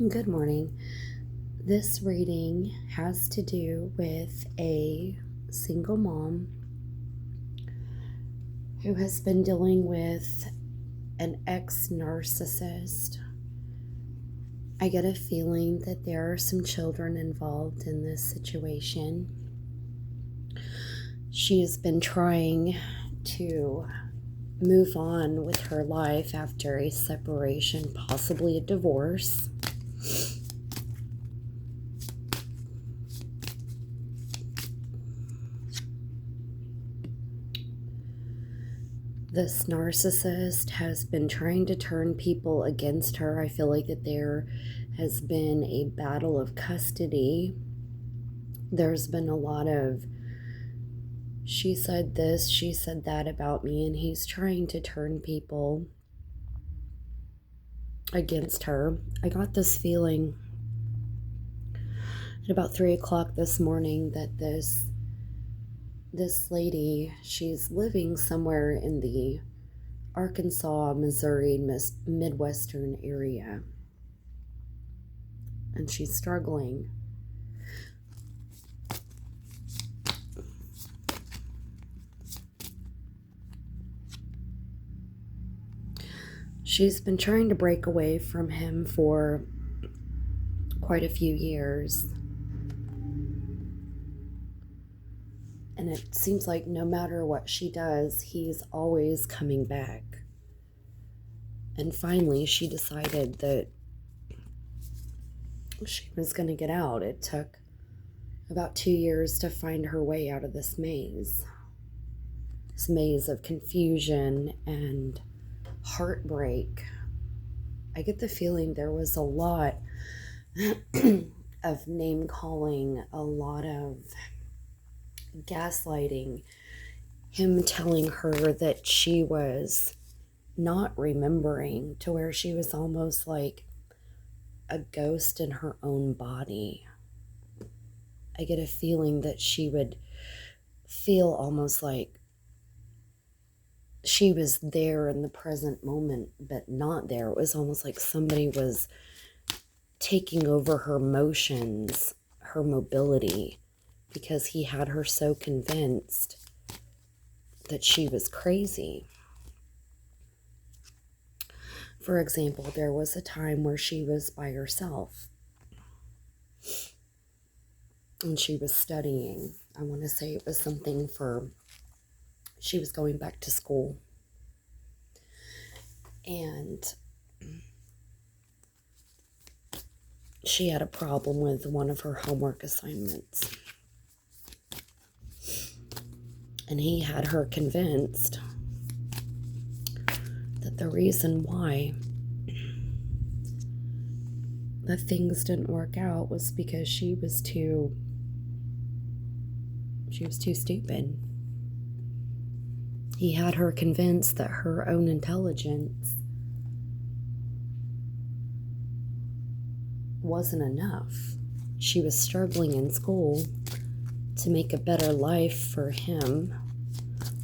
Good morning. This reading has to do with a single mom who has been dealing with an ex-narcissist. I get a feeling that there are some children involved in this situation. She has been trying to move on with her life after a separation, possibly a divorce. This narcissist has been trying to turn people against her. I feel like that there has been a battle of custody. There's been a lot of she said this, she said that about me, and he's trying to turn people against her. I got this feeling at about 3 o'clock this morning that this lady, she's living somewhere in the Arkansas, Missouri, Midwestern area. And she's struggling. She's been trying to break away from him for quite a few years. And it seems like no matter what she does, he's always coming back. And finally, she decided that she was going to get out. It took about 2 years to find her way out of this maze. This maze of confusion and heartbreak. I get the feeling there was a lot of name calling, a lot of gaslighting, him telling her that she was not remembering, to where she was almost like a ghost in her own body. I get a feeling that she would feel almost like she was there in the present moment, but not there. It was almost like somebody was taking over her motions, her mobility, because he had her so convinced that she was crazy. For example, there was a time where she was by herself and she was studying. I want to say it was something she was going back to school. And she had a problem with one of her homework assignments. And he had her convinced that the reason why the things didn't work out was because she was too stupid. He had her convinced that her own intelligence wasn't enough. She was struggling in school to make a better life for him,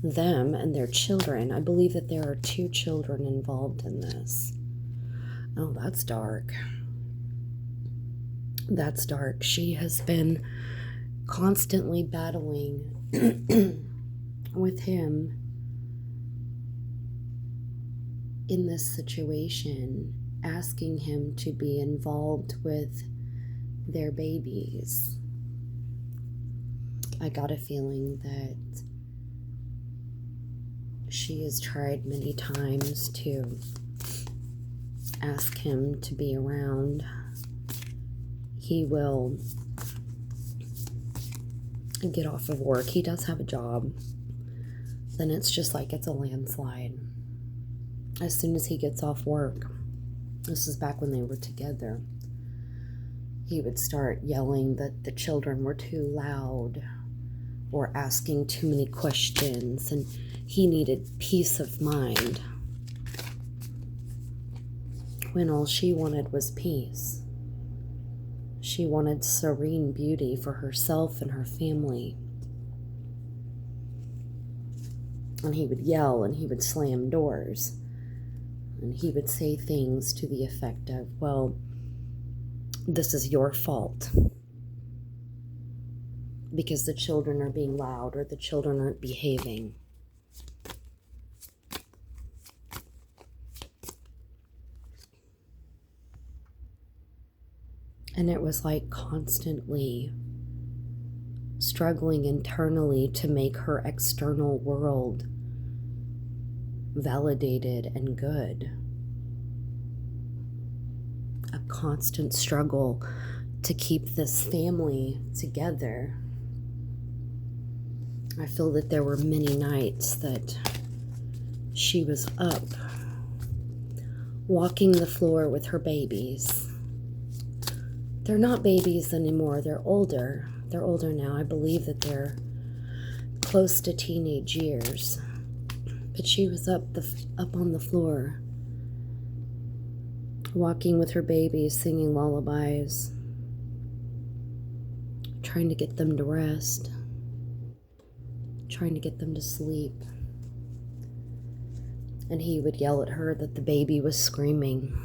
them, and their children. I believe that there are 2 children involved in this. Oh, that's dark. That's dark. She has been constantly battling with him in this situation, asking him to be involved with their babies. I got a feeling that she has tried many times to ask him to be around. He will get off of work. He does have a job. Then it's just like it's a landslide. As soon as he gets off work, this is back when they were together, he would start yelling that the children were too loud or asking too many questions, and he needed peace of mind, when all she wanted was peace. She wanted serene beauty for herself and her family. And he would yell and he would slam doors. And he would say things to the effect of, well, this is your fault because the children are being loud or the children aren't behaving. And it was like constantly struggling internally to make her external world validated and good. A constant struggle to keep this family together. I feel that there were many nights that she was up, walking the floor with her babies. They're not babies anymore, they're older. They're older now. I believe that they're close to teenage years. But she was up on the floor, walking with her babies, singing lullabies, trying to get them to rest, trying to get them to sleep. And he would yell at her that the baby was screaming.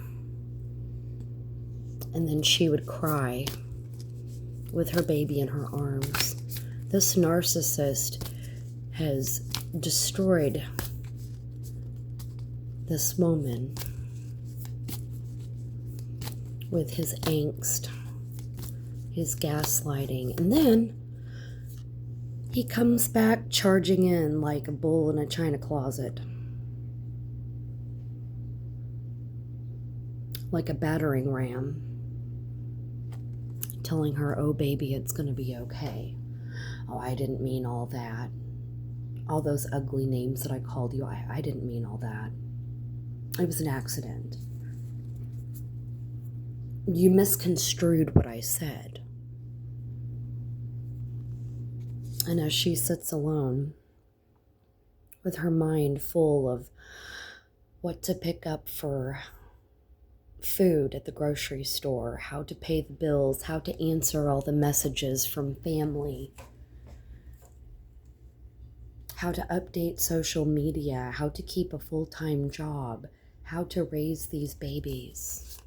And then she would cry with her baby in her arms. This narcissist has destroyed this woman with his angst, his gaslighting. And then he comes back charging in like a bull in a china closet. Like a battering ram. Telling her, oh baby, it's gonna be okay. Oh, I didn't mean all that. All those ugly names that I called you, I didn't mean all that. It was an accident. You misconstrued what I said. And as she sits alone with her mind full of what to pick up for food at the grocery store, how to pay the bills, how to answer all the messages from family, how to update social media, how to keep a full-time job, how to raise these babies.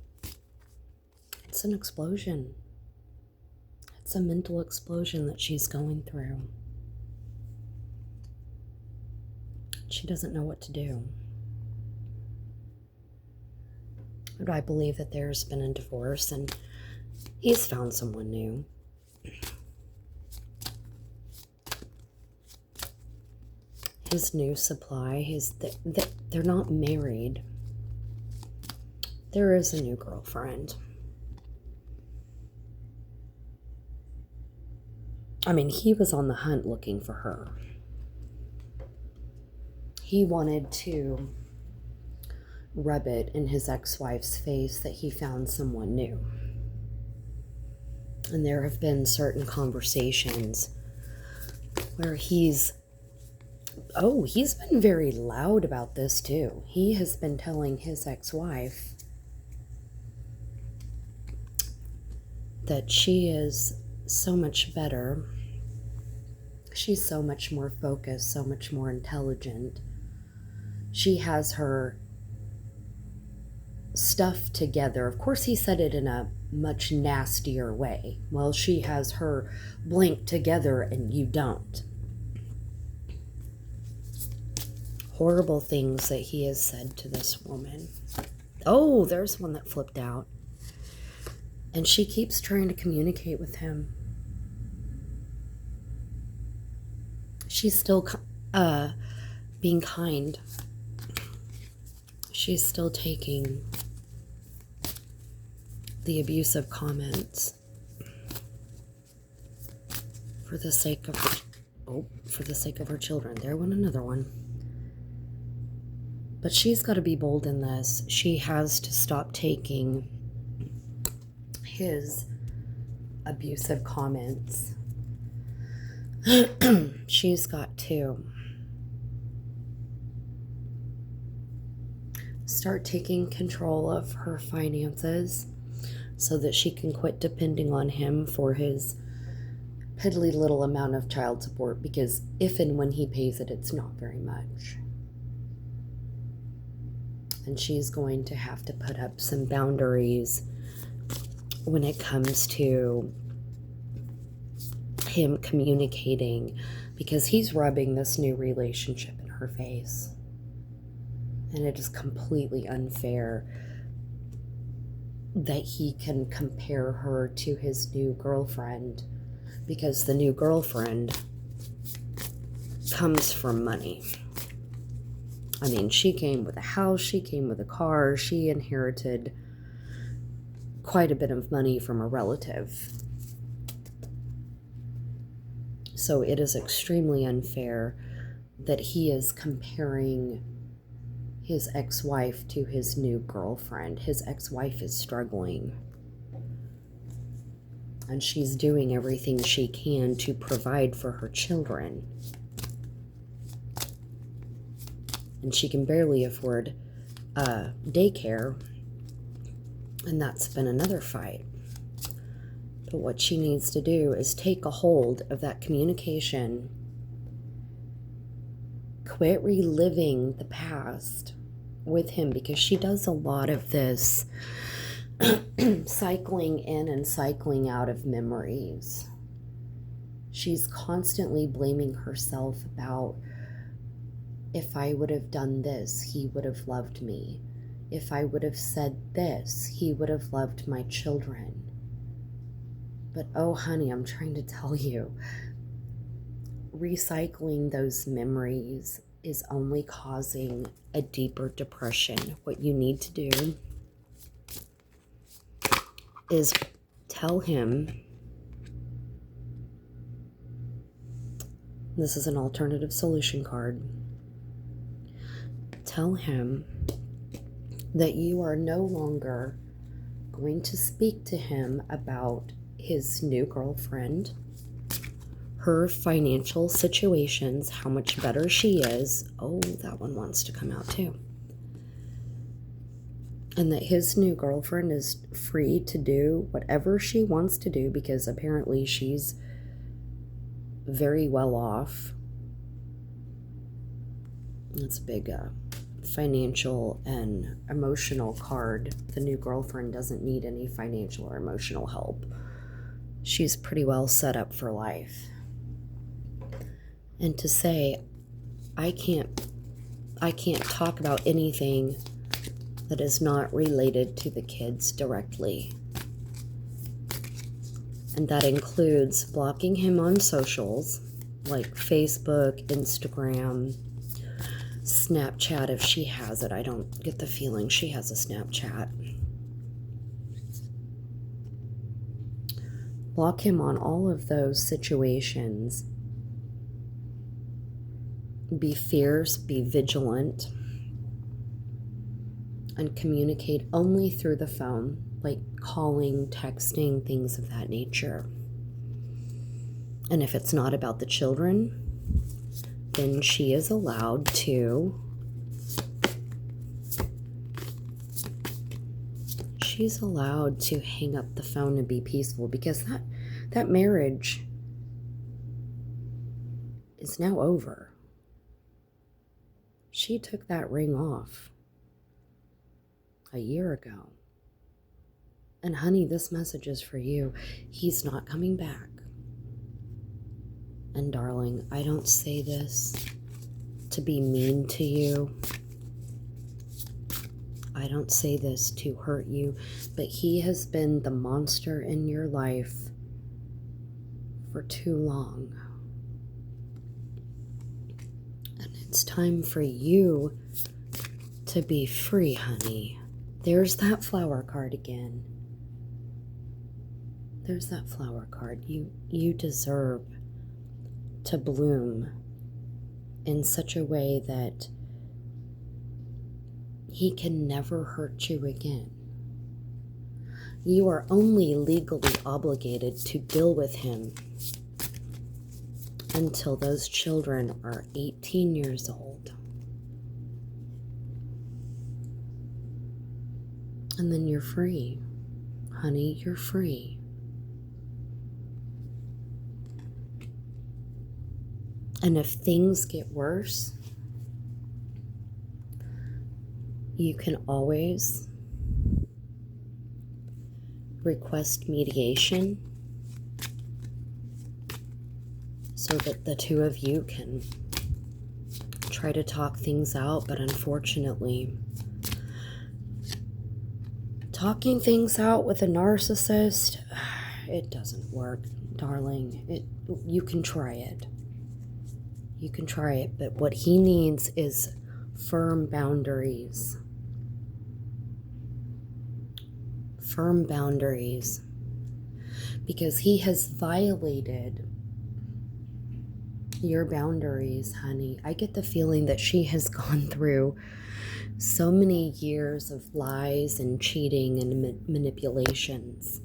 It's an explosion. It's a mental explosion that she's going through. She doesn't know what to do. But I believe that there's been a divorce and he's found someone new. His new supply, they're not married. There is a new girlfriend. I mean, he was on the hunt looking for her. He wanted to rub it in his ex-wife's face that he found someone new. And there have been certain conversations where he's been very loud about this too. He has been telling his ex-wife that she is so much better. She's so much more focused, so much more intelligent. She has her stuff together. Of course, he said it in a much nastier way. Well, she has her blank together and you don't. Horrible things that he has said to this woman. Oh, there's one that flipped out. And she keeps trying to communicate with him. She's still being kind. She's still taking the abusive comments for the sake of her children. There went another one. But she's got to be bold in this. She has to stop taking his abusive comments. She's got to start taking control of her finances so that she can quit depending on him for his piddly little amount of child support, because if and when he pays it, it's not very much. And she's going to have to put up some boundaries when it comes to him communicating, because he's rubbing this new relationship in her face. And it is completely unfair that he can compare her to his new girlfriend, because the new girlfriend comes from money. I mean, she came with a house, she came with a car, she inherited quite a bit of money from a relative. So it is extremely unfair that he is comparing his ex-wife to his new girlfriend. His ex-wife is struggling, and she's doing everything she can to provide for her children. And she can barely afford daycare, and that's been another fight. But what she needs to do is take a hold of that communication, quit reliving the past with him, because she does a lot of this cycling in and cycling out of memories. She's constantly blaming herself about, if I would have done this, he would have loved me. If I would have said this, he would have loved my children. But oh honey, I'm trying to tell you, recycling those memories is only causing a deeper depression. What you need to do is tell him, this is an alternative solution card, tell him that you are no longer going to speak to him about his new girlfriend, her financial situations, how much better she is. Oh, that one wants to come out too. And that his new girlfriend is free to do whatever she wants to do, because apparently she's very well off. That's a big financial and emotional card. The new girlfriend doesn't need any financial or emotional help. She's pretty well set up for life. And to say, I can't talk about anything that is not related to the kids directly. And that includes blocking him on socials like Facebook, Instagram, Snapchat if she has it. I don't get the feeling she has a Snapchat. Block him on all of those situations. Be fierce, be vigilant, and communicate only through the phone, like calling, texting, things of that nature. And if it's not about the children, then she is allowed to hang up the phone and be peaceful, because that marriage is now over. She took that ring off a year ago. And honey, this message is for you. He's not coming back. And darling, I don't say this to be mean to you. I don't say this to hurt you, but he has been the monster in your life for too long. And it's time for you to be free, honey. There's that flower card again. There's that flower card. You deserve to bloom in such a way that he can never hurt you again. You are only legally obligated to deal with him until those children are 18 years old. And then you're free. Honey, you're free. And if things get worse, you can always request mediation so that the two of you can try to talk things out. But unfortunately, talking things out with a narcissist, it doesn't work, darling. You can try it. You can try it, but what he needs is firm boundaries. Firm boundaries. Because he has violated your boundaries, honey. I get the feeling that she has gone through so many years of lies and cheating and manipulations.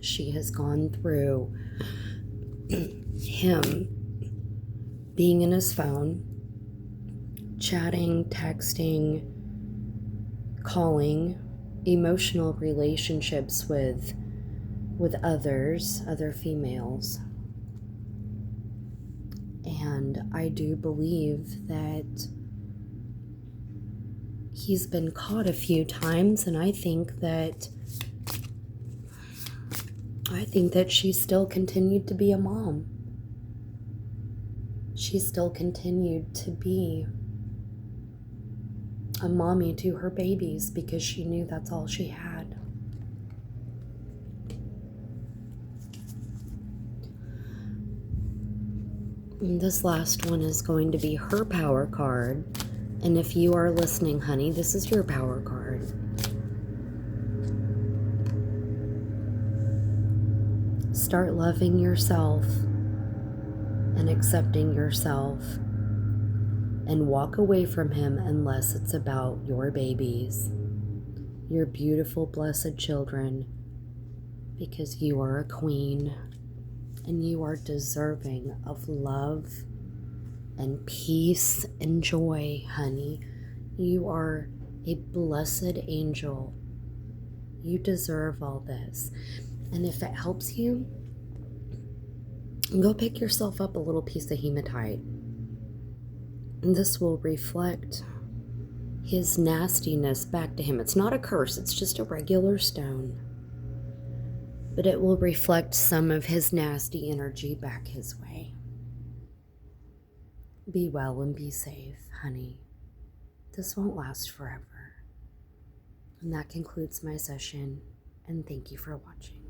She has gone through him being in his phone, chatting, texting, calling, emotional relationships with others, other females. And I do believe that he's been caught a few times, and I think that she still continued to be a mom. She still continued to be a mommy to her babies because she knew that's all she had. And this last one is going to be her power card. And if you are listening, honey, this is your power card. Start loving yourself and accepting yourself, and walk away from him unless it's about your babies, your beautiful, blessed children, because you are a queen and you are deserving of love and peace and joy, honey. You are a blessed angel. You deserve all this. And if it helps you, go pick yourself up a little piece of hematite. And this will reflect his nastiness back to him. It's not a curse, it's just a regular stone. But it will reflect some of his nasty energy back his way. Be well and be safe, honey. This won't last forever. And that concludes my session, and thank you for watching.